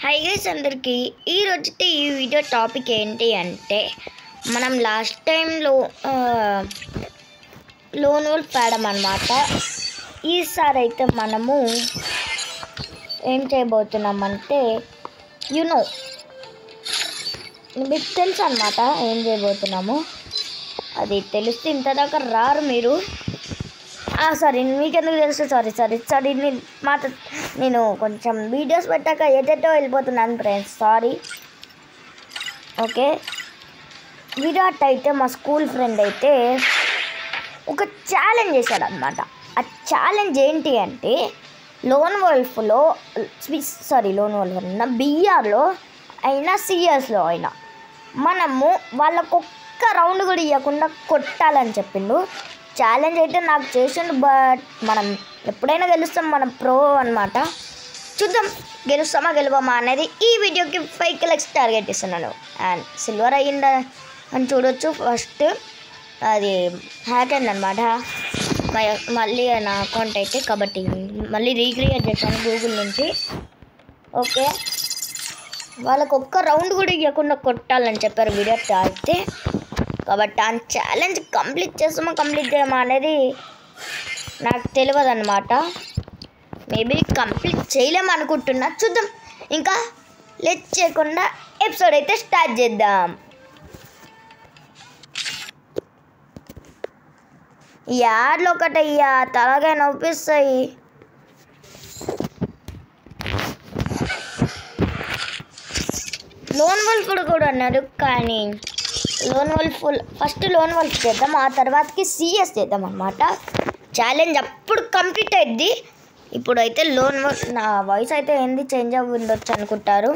Hi guys అందరికీ ఈరోజైతే ఈ వీడియో టాపిక్ ఏంటి అంటే మనం లాస్ట్ టైంలో లోన్ వోల్ఫ్ ఆడాం అన్నమాట. ఈసారి అయితే మనము ఏం చేయబోతున్నామంటే మీకు తెలుసు అన్నమాట ఏం చేయబోతున్నాము. అది తెలిస్తే ఇంతదాకా రారు మీరు. సారీ మీకెందుకు తెలుసు, సారీ నేను కొంచెం వీడియోస్ పెట్టాక ఎటెటో వెళ్ళిపోతున్నాను ఫ్రెండ్స్, సారీ. ఓకే, విరాట్ అయితే మా స్కూల్ ఫ్రెండ్ అయితే ఒక ఛాలెంజ్ చేశాడు అనమాట. ఆ ఛాలెంజ్ ఏంటి అంటే లోన్ వోల్ఫ్లో బీఆర్లో అయినా సిఎస్లో అయినా మనము వాళ్ళకొక్క రౌండ్ కూడా ఇవ్వకుండా కొట్టాలని చెప్పిండు. ఛాలెంజ్ అయితే నాకు చేసిండు, బట్ మనం ఎప్పుడైనా గెలుస్తాం, మనం ప్రో అనమాట. చూద్దాం గెలుస్తామా గెలవమా అనేది. ఈ వీడియోకి 5 lakhs టార్గెట్ ఇస్తున్నాను. అండ్ సిల్వర్ అయ్యిందా అని చూడొచ్చు. ఫస్ట్ అది హ్యాక్ అయిందనమాట, మళ్ళీ నా అకౌంట్ అయితే, కాబట్టి మళ్ళీ రీక్రియేట్ చేశాను గూగుల్ నుంచి. ఓకే, వాళ్ళకు ఒక్క రౌండ్ కూడా ఇవ్వకుండా కొట్టాలని చెప్పారు విరాట్ అయితే. కాబట్టి ఆ ఛాలెంజ్ కంప్లీట్ చేయమా అనేది నాకు తెలియదు అనమాట. మేబీ కంప్లీట్ చేయలేము అనుకుంటున్నా, చూద్దాం. ఇంకా లేట్ చేయకుండా ఎపిసోడ్ అయితే స్టార్ట్ చేద్దాం. ఈ యాడ్లు ఒకటయ్యా తలగా నొప్పిస్తాయి. లోన్ వోల్ఫ్ కూడా అన్నారు, కానీ ఫస్ట్ లోన్ వోల్ఫ్ చేద్దాం, ఆ తర్వాతకి సిఎస్ చేద్దాం అనమాట. ఛాలెంజ్ అప్పుడు కంప్లీట్ అయ్యింది. ఇప్పుడైతే లోన్ వోల్ఫ్. నా వాయిస్ అయితే ఏంది చేంజ్ అవ్వి ఉండొచ్చు అనుకుంటారు,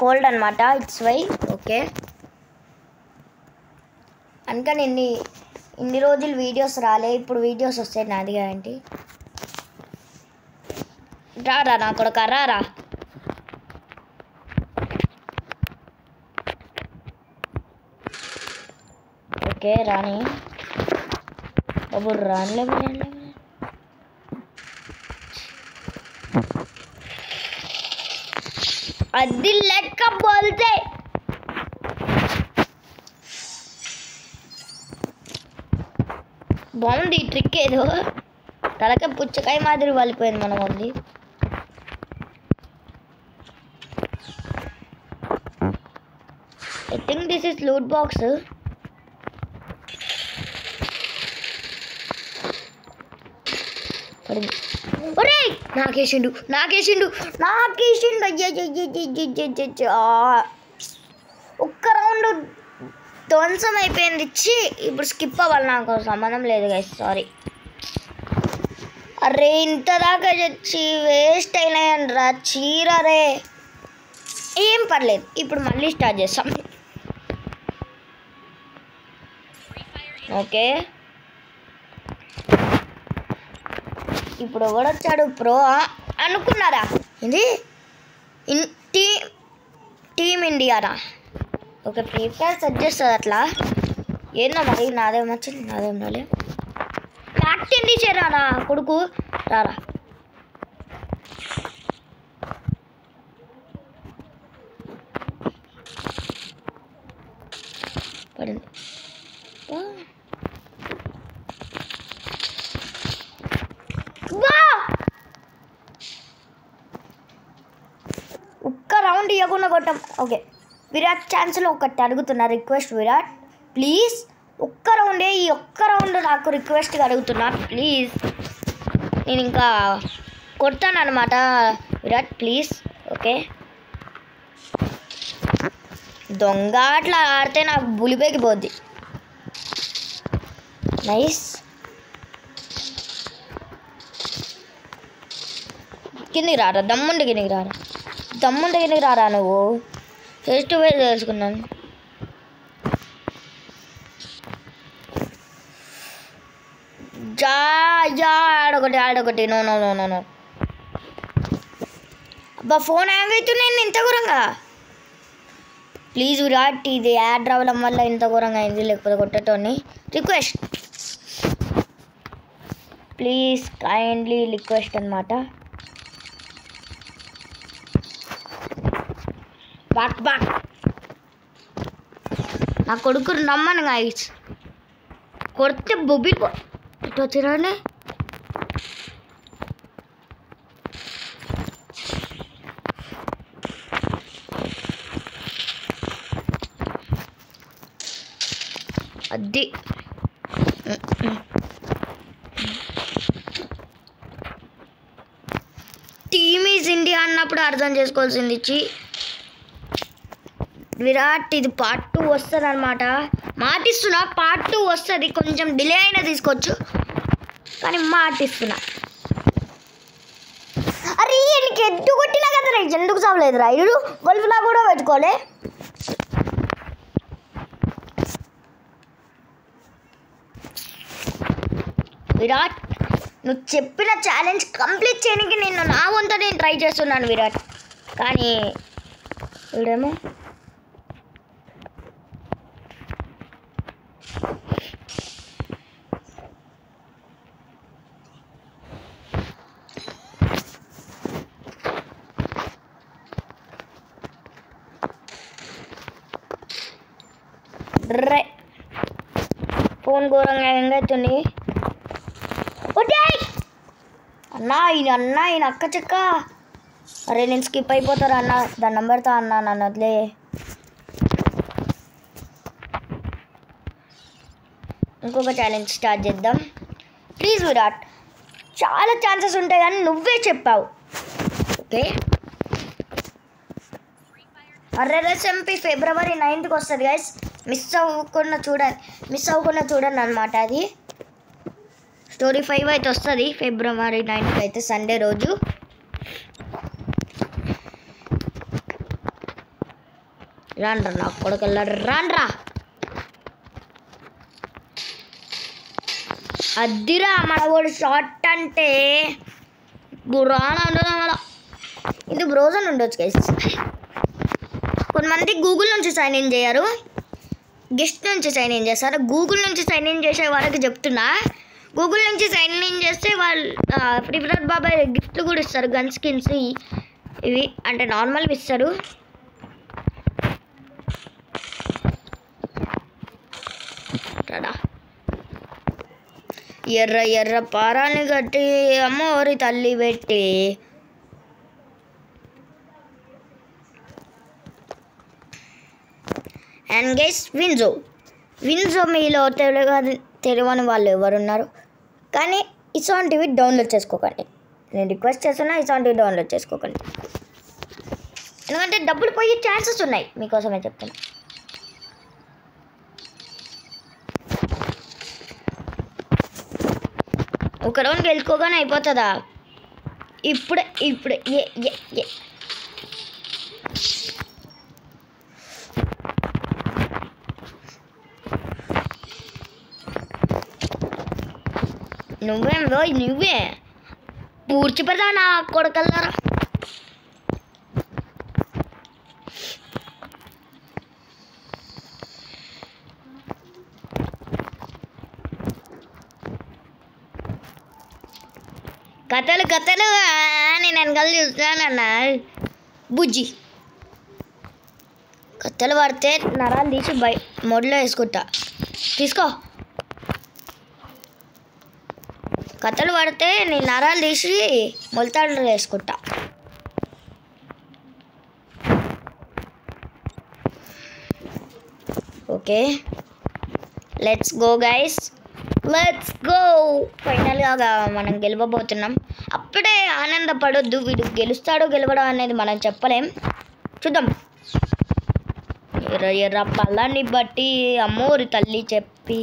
కోల్డ్ అనమాట, ఇట్స్ వై. ఓకే, అందుకని ఇన్ని రోజులు వీడియోస్ రాలే, ఇప్పుడు వీడియోస్ వస్తాయి నాది గ్యారంటీ. రారా నా కొడుకా రారా. ఓకే రాని బాబు, రానిలే. అది లెక్క బోల్తే బాగుంది ఈ ట్రిక్. ఏదో తలకే పుచ్చకాయ మాదిరి వాలిపోయింది మనం ఉంది. I think this is loot box. ఒరే నాకేసిండు. ఒక్క రౌండ్ ధ్వంసం అయిపోయింది. ఇచ్చి ఇప్పుడు స్కిప్ అవ్వాలి, నాకు సంబంధం లేదు గైస్, సారీ. అరే ఇంత దాకా చచ్చి వేస్ట్ అయినాయనరా చీరరే. ఏం పర్లేదు, ఇప్పుడు మళ్ళీ స్టార్ట్ చేస్తాం. ఓకే, ఇప్పుడు ఎవడొచ్చాడు ప్రో అనుకున్నారా? ఇది team Indiana? Okay, free fire set చేస్తుంది అట్లా. ఏందో మరి, నాదేం వచ్చింది, నాదేం రాలే. యాక్టింగ్ తీసేరానా కొడుకు, రారా. పడింది. ఒక్క రౌండ్ ఇవ్వకుండా కొట్టాం. ఓకే, విరాట్ ఛాన్స్లో ఒకటి అడుగుతున్నా, రిక్వెస్ట్ విరాట్ ప్లీజ్ ఒక్క రౌండే, ఈ ఒక్క రౌండ్ నాకు రిక్వెస్ట్గా అడుగుతున్నా ప్లీజ్. నేను ఇంకా కొడతాను అనమాట విరాట్ ప్లీజ్. ఓకే, దొంగ అట్లా ఆడితే నాకు బులిపేకి పోద్ది. నైస్. కిందికి రారా, దమ్ముండి కిందికి రారా నువ్వు. ఫేస్ టు ఫేస్ తెలుసుకున్నాను. ఆడొకటి నో. అబ్బా ఫోన్ హ్యాంగ్ అవుతున్నాయి ఇంత ఘోరంగా. ప్లీజ్ విరాట్, ఇది యాడ్ రావడం వల్ల ఇంత ఘోరంగా అయింది, లేకపోతే కొట్టేటోని. రిక్వెస్ట్ ప్లీజ్, కైండ్లీ రిక్వెస్ట్ అనమాట. Back back. నా కొడుకు నమ్మను గైస్, కొడితే బొబ్బి ఇటు వచ్చిరానే. అది టీమ్ ఈజ్ ఇండియా అన్నప్పుడు అర్థం చేసుకోవాల్సింది విరాట్. ఇది పార్ట్ 2 వస్తుంది అనమాట, మాటిస్తున్నా. పార్ట్ 2 వస్తుంది, కొంచెం డిలే అయినా తీసుకోవచ్చు కానీ మాటిస్తున్నా. అరే నీకు ఎందుకు కొట్టినా కదా రా, ఎందుకు చావలేదు రా? ఇడు గొల్ఫ్లా కూడా పెట్టుకోలే. విరాట్ నువ్వు చెప్పిన ఛాలెంజ్ కంప్లీట్ చేయడానికి నా వంత నేను ట్రై చేస్తున్నాను విరాట్. కానీ వీడేమో ఫోన్ ఘోరంగా ఎంగైతుంది. అన్నా ఈయన అక్క చెక్క. అరే నేను స్కిప్ అయిపోతారా అన్న, దాని నెంబర్తో అన్నా నన్ను వదిలే. ఇంకొక ఛాలెంజ్ స్టార్ట్ చేద్దాం ప్లీజ్ విరాట్. చాలా ఛాన్సెస్ ఉంటాయి కానీ నువ్వే చెప్పావు. ఓకే RRSMP February 9th వస్తుంది గైస్, మిస్ అవ్వకుండా చూడండి అనమాట. అది స్టోరీ 5 అయితే వస్తుంది February 9th అయితే, సండే రోజు. రాండ్రా నా కొడుకెళ్ళాడు, రాండ్రా. అద్దిరా మన వాడు షార్ట్ అంటే రానా. ఇది బ్రౌజర్ ఉండొచ్చు గైస్. కొంతమంది గూగుల్ నుంచి సైన్ ఇన్ చేయరు, గెస్ట్ నుంచి సైన్ ఇన్ చేస్తారు. గూగుల్ నుంచి సైన్ ఇన్ చేసే వాళ్ళకి చెప్తున్నా, గూగుల్ నుంచి సైన్ ఇన్ చేస్తే వాళ్ళు విరాట్ బాబాయ్ గిఫ్ట్లు కూడా ఇస్తారు, గన్ స్కిన్స్ ఇవి అంటే నార్మల్వి ఇస్తారు. ఎర్ర ఎర్ర పారాన్ని కట్టి అమ్మోరి తల్లి పెట్టి అండ్ గైస్ విన్జో మీలో తెలియని వాళ్ళు ఎవరున్నారు? కానీ ఇసోంటివి డౌన్లోడ్ చేసుకోకండి, నేను రిక్వెస్ట్ చేస్తున్నా. ఇసోంటివి డౌన్లోడ్ చేసుకోకండి, ఎందుకంటే డబ్బులు పోయే ఛాన్సెస్ ఉన్నాయి. మీకోసమే చెప్తున్నా. ఒక రౌండ్ గెలుచుకోగానే అయిపోతుందా? ఇప్పుడే నువ్వే పూడ్చిపెడతావు నా కొడుకల్లారా. కథలు నేను వెనకాల చూస్తానన్నా. బుజ్జి కథలు పడితే నరాలు తీసి మొదలో వేసుకుంటా. తీసుకో, కథలు పడితే నీ నరాలు తీసి మొలతాడులో వేసుకుంటా. Okay let's go guys, let's go. ఫైనల్గా మనం గెలవబోతున్నాం. అప్పుడే ఆనందపడొద్దు, వీడు గెలుస్తాడో గెలవడో అనేది మనం చెప్పలేం, చూద్దాం. ఎర్ర పళ్ళని బట్టి అమ్మోరి తల్లి చెప్పి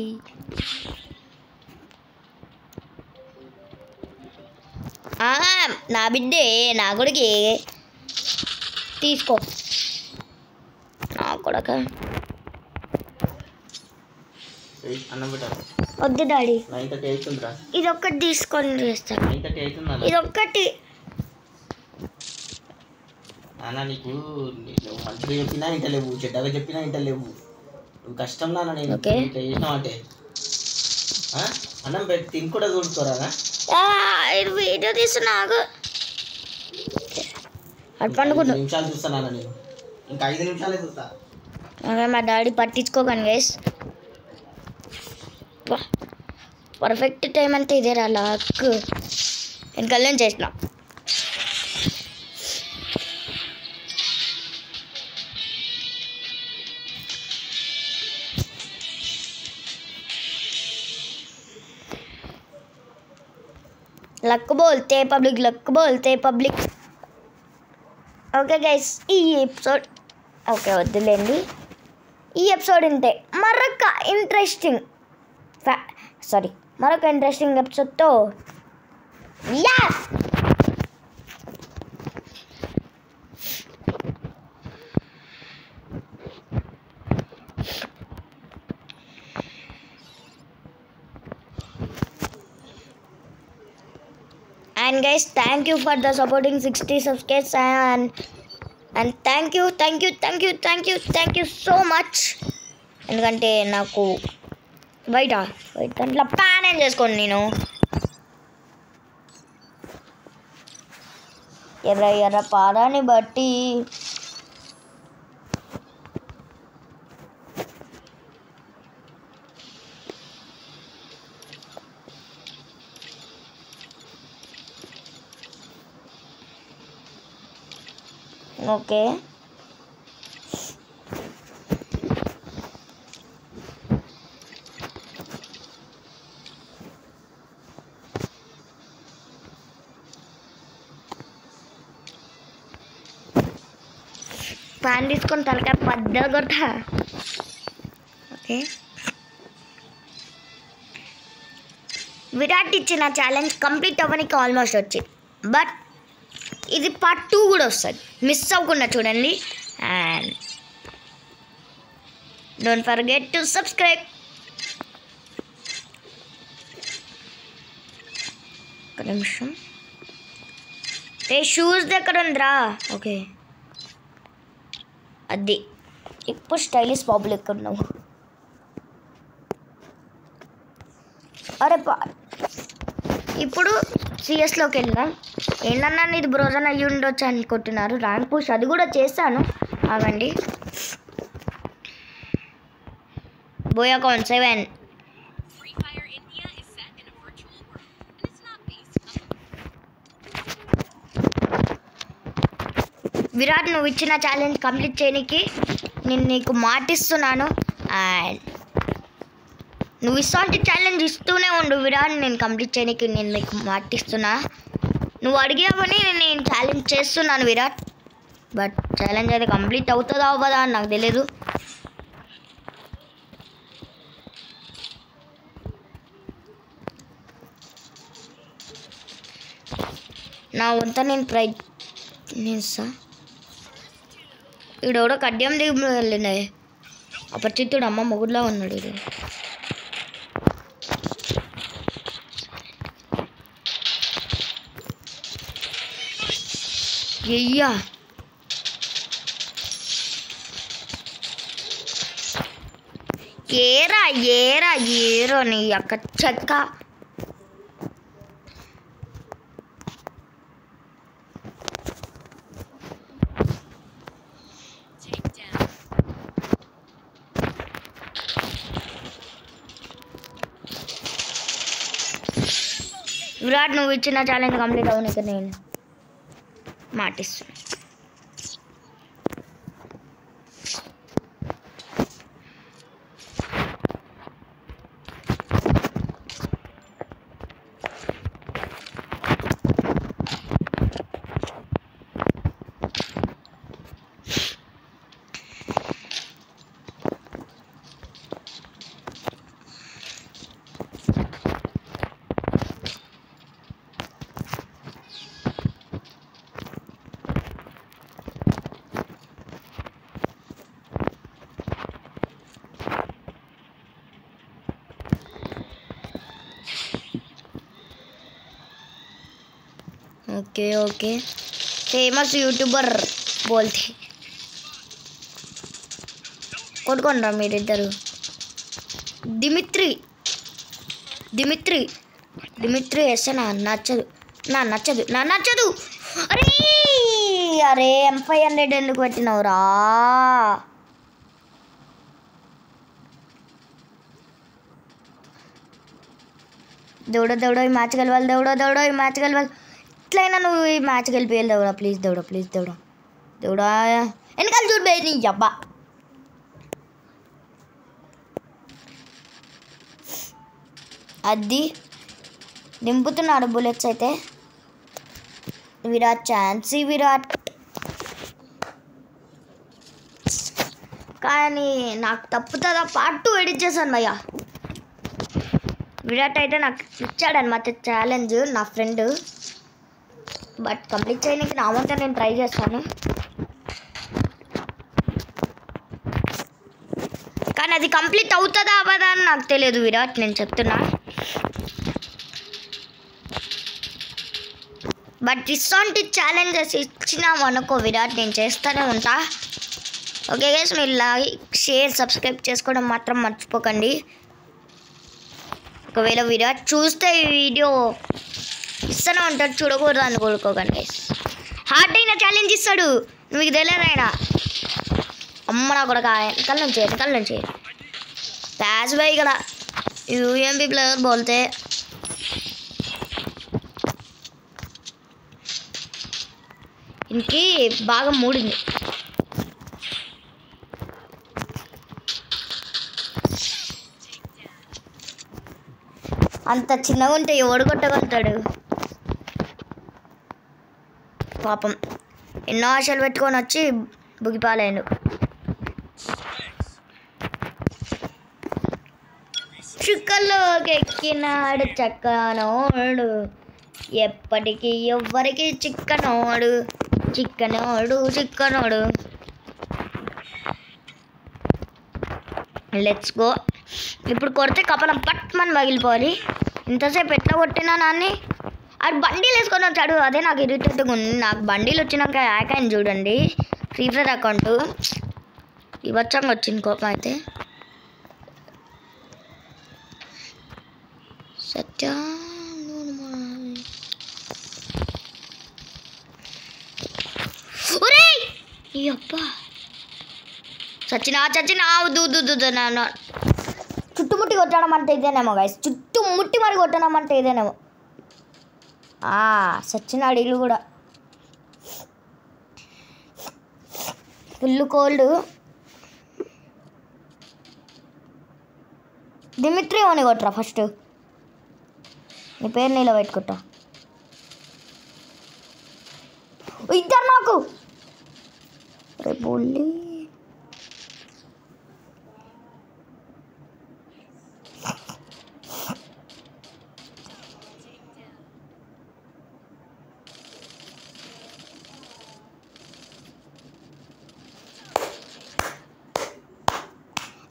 నా బిడ్డే నా కొడుకి తీసుకో. నా కొడక వద్దు డాడీ, ఇది ఒక్కటి తీసుకొని చేస్తాను. ఇది ఒక్కటి నీకు మంచిగా చెప్పినా ఇంట లేవు, చెడ్డగా చెప్పినా ఇంట లేవు. నువ్వు కష్టం నాన్న, నేను చేసినావు అంటే అన్నం పెట్టి తిని కూడా చూసుకోరా. వీడియో తీస్తున్నా, 2 నిమిషాలు చూస్తాను నేను. ఇంకా 5 నిమిషాలే చూస్తా. ఓకే మా డాడీ పట్టించుకోకండి గైస్. పర్ఫెక్ట్ టైం అంతా ఇదే రా లక్. నేను కళ్యాణ్ చేసిన లక్ బోల్తే పబ్లిక్, లక్ బోల్తే పబ్లిక్. ఓకే గైస్ ఈ ఎపిసోడ్ ఓకే వద్దులేండి. ఈ ఎపిసోడ్ ఇంతే. మరొక ఇంట్రెస్టింగ్ ఎపిసోడ్తో yeah and guys thank you for the supporting 60 subscribers and thank you so much. ఎందుకంటే నాకు బయట దాంట్లో ప్యాన్ ఏం చేసుకోండి. నేను ఎర్ర పాదాన్ని బట్టి ఓకే పాన్ తీసుకొని తలకాయ పద్దలు కొట్టా. ఓకే విరాట్ ఇచ్చిన ఛాలెంజ్ కంప్లీట్ అవ్వడానికి ఆల్మోస్ట్ వచ్చి, బట్ ఇది పార్ట్ 2 కూడా వస్తుంది, మిస్ అవ్వకుండా చూడండి. And don't forget to subscribe. ఒక నిమిషం, షూస్ దగ్గర ఉందిరా. ఓకే అది ఇప్పుడు స్టైలిష్ పబ్లిక్ ఉన్నావు. అరే ఇప్పుడు సిఎస్లోకి వెళ్దాం. ఏంటన్నా ఇది బ్రోజన్ అయ్యి ఉండొచ్చు అనుకుంటున్నారు. ర్యాంక్ పుష్ అది కూడా చేస్తాను, ఆగండి. బోయాకాన్ 7 విరాట్ నువ్వు ఇచ్చిన ఛాలెంజ్ కంప్లీట్ చేయడానికి నేను నీకు మాటిస్తున్నాను. అండ్ నువ్వు ఇలాంటి ఛాలెంజ్ ఇస్తూనే ఉండు విరాట్, నేను కంప్లీట్ చేయడానికి నేను నీకు మాటిస్తున్నా. నువ్వు అడిగావని నేను ఛాలెంజ్ చేస్తున్నాను విరాట్, బట్ ఛాలెంజ్ అయితే కంప్లీట్ అవుతుందా అవ్వదా అని నాకు తెలియదు. నా వంత నేను ప్రయత్నిస్తా. ఈడెవడో కడ్యం దిగు వెళ్ళినాయి. అపరిచితుడు అమ్మ మొగుడులా ఉన్నాడు. ఇది అయ్యా ఏరా నీ అక్క చెక్క. విరాట్ నువ్వు ఇచ్చిన ఛాలెంజ్ కంప్లీట్ అవ్వడానికి నేను మాటిస్తున్నా. ఓకే ఫేమస్ యూట్యూబర్ బోల్తే కొట్టుకోండి రా మీరిద్దరు. దిమిత్రి వేస్తే నా నచ్చదు. అరే అరే M500 ఎందుకు పెట్టినవురా? దేవుడో ఈ మ్యాచ్ గెలవాలి, దేవుడో ఈ మ్యాచ్ గెలవాలి. ఎట్లయినా నువ్వు ఈ మ్యాచ్ గెలిపేయాలి దేవుడా, ప్లీజ్ దేవుడా వెనకాల చూడు బే నీ అబ్బా. అది దింపుతున్నాడు బుల్లెట్స్ అయితే. విరాట్ ఛాన్సీ విరాట్, కానీ నాకు తప్పుతుందా పార్ట్ 2 ఎడిట్ చేశాను భయ్యా. విరాట్ అయితే నాకు ఇచ్చాడనమాట ఛాలెంజ్ నా ఫ్రెండ్, బట్ కంప్లీట్ చేయడానికి నా వంత నేను ట్రై చేస్తాను. కానీ అది కంప్లీట్ అవుతుందా అవ్వదా అని నాకు తెలియదు విరాట్, నేను చెప్తున్నా. బట్ ఇట్లాంటి ఛాలెంజెస్ ఇచ్చినాము అనుకో విరాట్, నేను చేస్తూనే ఉంటా. ఓకే గైస్, మీరు లైక్ షేర్ సబ్స్క్రైబ్ చేసుకోవడం మాత్రం మర్చిపోకండి. ఒకవేళ విరాట్ చూస్తే ఈ వీడియో ఇస్తూనే ఉంటాడు, చూడకూడదు అని కోరుకోకండి గైస్. హార్డ్ అయిన ఛాలెంజ్ ఇస్తాడు, మీకు తెలియదు ఆయన. అమ్మ నా కూడా వెనకాల నుంచి ప్యాస్ బాయ్ ఇక్కడ యూఎంపీ ప్లేయర్ బోల్తే. ఇంకి బాగా మూడింది. అంత చిన్నగా ఉంటే ఎవడు కొట్టగలుగుతాడు పాపం. ఎన్నో ఆశలు పెట్టుకొని వచ్చి బుగిపాలేను. చుక్కల్లోకి ఎక్కినాడు చక్కనోడు, ఎప్పటికీ ఎవ్వరికి చిక్కనోడు. Let's go. ఇప్పుడు కొడితే కపలం పట్మని పగిలిపోవాలి. ఇంతసేపు ఎట్లా కొట్టినా నాన్ని అది బండీలు వేసుకొని వచ్చాడు, అదే నాకు ఇరిటేట్గా ఉంది. నాకు బండీలు వచ్చినాక హ్యాక్ అయింది చూడండి ఫ్రీ ఫైర్ అకౌంట్, ఇవచ్చంగా వచ్చింది కోపం అయితే. సత్యా అబ్బా చచ్చినా చుట్టుముట్టి కొట్టడం అంటే ఇదేనేమో గైస్, చుట్టుముట్టి మరి కొట్టడం అంటే ఇదేనేమో. సచ్చినాడు ఇల్లు కూడా ఫుల్ కోల్డ్. దిమిత్రి అని కొట్టరా ఫస్ట్, నీ పేరు నీలో పెట్టుకుంటా. ఇద్దరు నాకు రేపు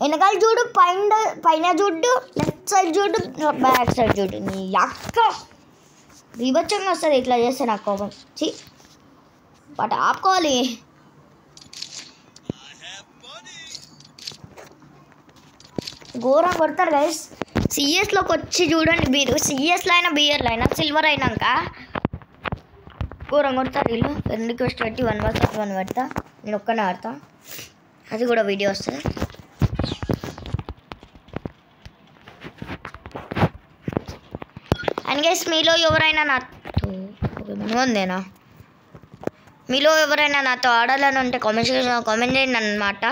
వెనకాల చూడు, పైన చూడు, లెఫ్ట్ సైడ్ చూడు, బ్యాక్ సైడ్ చూడు. నీ అక్క వివచ్చంగా వస్తుంది ఇట్లా చేస్తే నాకు కోపం. బట్ ఆపుకోవాలి. ఘోరం కొడతారు గైస్. సిఎస్లోకి వచ్చి చూడండి మీరు, సిఎస్లో అయినా బియర్లో అయినా సిల్వర్ అయినాక ఘోరం కొడతారు వీళ్ళు. రిక్వెస్ట్ పెట్టి 1 vs 1 పెడతా, నేను ఒక్కనే ఆడతా, అది కూడా వీడియో వస్తుంది. అండ్ గైస్ మీలో ఎవరైనా నాతో ఉందేనా, మీలో ఎవరైనా నాతో ఆడాలని ఉంటే కామెంట్ చేయండి అన్నమాట.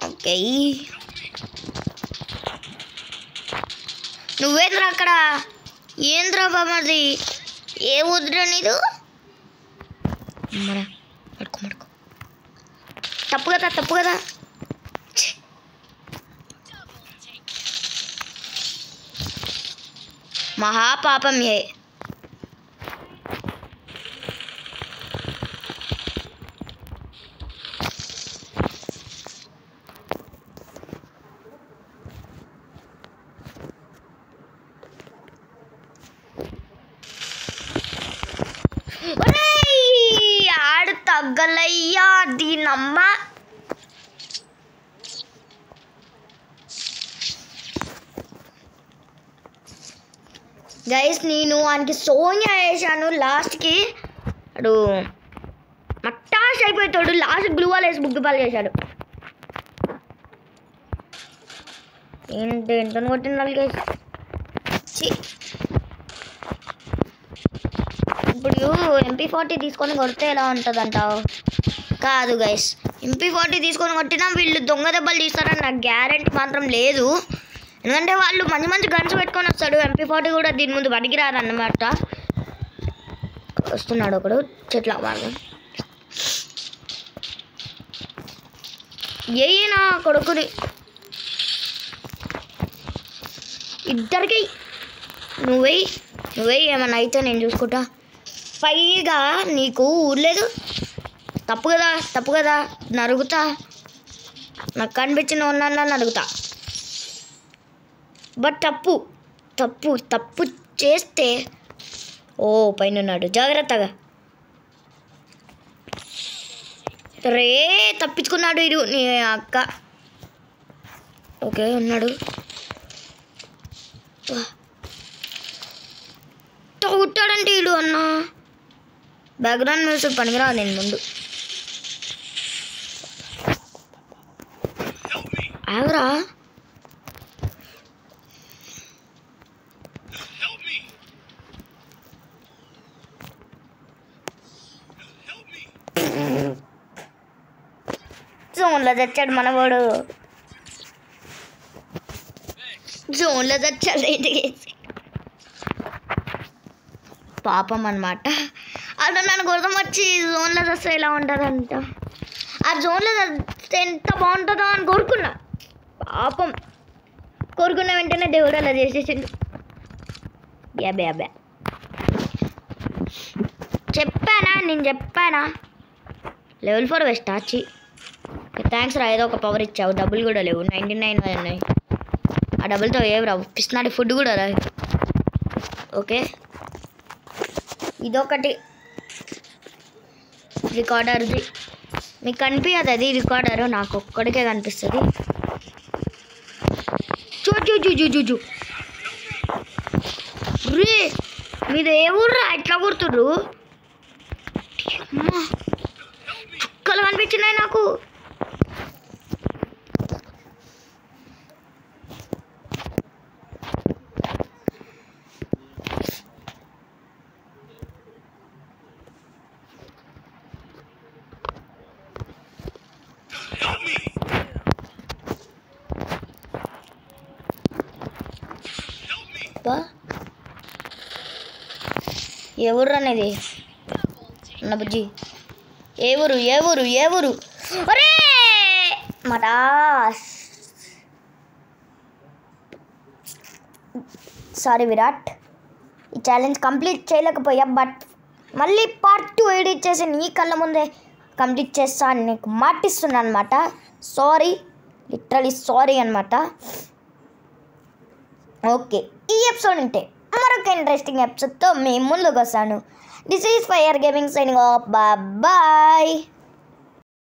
ఓకే, నువ్వేంద్రా అక్కడ, ఏంద్రా బామది, ఏ వద్దురా నీదు. మడుకో తప్పు కదా. మహాపాపం ఏ. ఆడు తగ్గలయ్యా దీనమ్మ. గైస్ నేను ఆయనకి సోనియా వేసాను, లాస్ట్కి అడు మట్టాష్ అయిపోతాడు, లాస్ట్ బ్లూ వాల్ వేసి బుగ్గి పాలు చేశాడు. ఏంటి ఎంత కొట్టిన గైస్. ఇప్పుడు MP40 తీసుకొని కొడితే ఎలా ఉంటుంది అంటావు? కాదు గైస్, MP40 తీసుకొని కొట్టినా వీళ్ళు దొంగ దెబ్బలు తీస్తారని నాకు గ్యారెంటీ మాత్రం లేదు. ఎందుకంటే వాళ్ళు మంచి మంచి గన్స్ పెట్టుకొని వస్తాడు. MP40 కూడా దీని ముందు పనికిరాదు అన్నమాట. వస్తున్నాడు ఒకడు చెట్ల మార్గం. నా కొడుకుని ఇద్దరికి నువ్వే ఏమన్నా అయితే నేను చూసుకుంటా. పైగా నీకు ఊర్లేదు, తప్పు కదా నరుగుతా, నాకు కనిపించిన ఉన్న నరుగుతా. బట్ తప్పు చేస్తే ఓ పైన ఉన్నాడు, జాగ్రత్తగా. రే తప్పించుకున్నాడు ఇడు నీ అక్క. ఓకే ఉన్నాడు. కొట్టాడంటే ఇడు అన్న. బ్యాక్గ్రౌండ్ మ్యూజిక్ పనికిరాదు నేను ముందు. ఆగురా. జోన్లో తెచ్చాడు మనవాడు, జోన్లో తెచ్చాడు ఇంటికి. పాపం అన్నమాట. అది నన్ను గుర్తం వచ్చి జోన్లో తెస్తే ఎలా ఉంటుందంట. ఆ జోన్లో తెస్తే ఎంత బాగుంటుందో అని కోరుకున్నా. పాపం కోరుకున్న వెంటనే దేవుడు అలా చేసేసిండు. బ్యా చెప్పానా లెవెల్ 4 వేస్ట్ వచ్చి. థ్యాంక్స్ రా, ఏదో ఒక పవర్ ఇచ్చావు. డబ్బులు కూడా లేవు, 99 ఉన్నాయి. ఆ డబ్బులతో ఏవి రావు. పిస్తున్నాడు ఫుడ్ కూడా రా. ఓకే ఇదొకటి రికార్డర్ది. మీకు కనిపించదు అది రికార్డర్, నాకు ఒక్కడికే కనిపిస్తుంది. చూ రే మీద ఏ ఊర్రా ఇట్లా గుర్తుర్రు? చుక్కలు కనిపించినాయి నాకు. ఏ ఊరు అనేది అన్న బుజ్జి? ఏ ఊరు? అరే మరా సారీ విరాట్, ఈ ఛాలెంజ్ కంప్లీట్ చేయలేకపోయా. బట్ మళ్ళీ పార్ట్ 2 ఎడిట్ చేసి నీ కళ్ళ ముందే కంప్లీట్ చేస్తా అని నీకు మాటిస్తున్నాను అనమాట. సారీ, లిటరలీ సారీ అనమాట. ఓకే, ఈ ఎపిసోడ్ ఉంటే మరొక ఇంట్రెస్టింగ్ ఎపిసోడ్తో మేము ముందుకు వస్తాను. This is fire gaming signing off. Bye.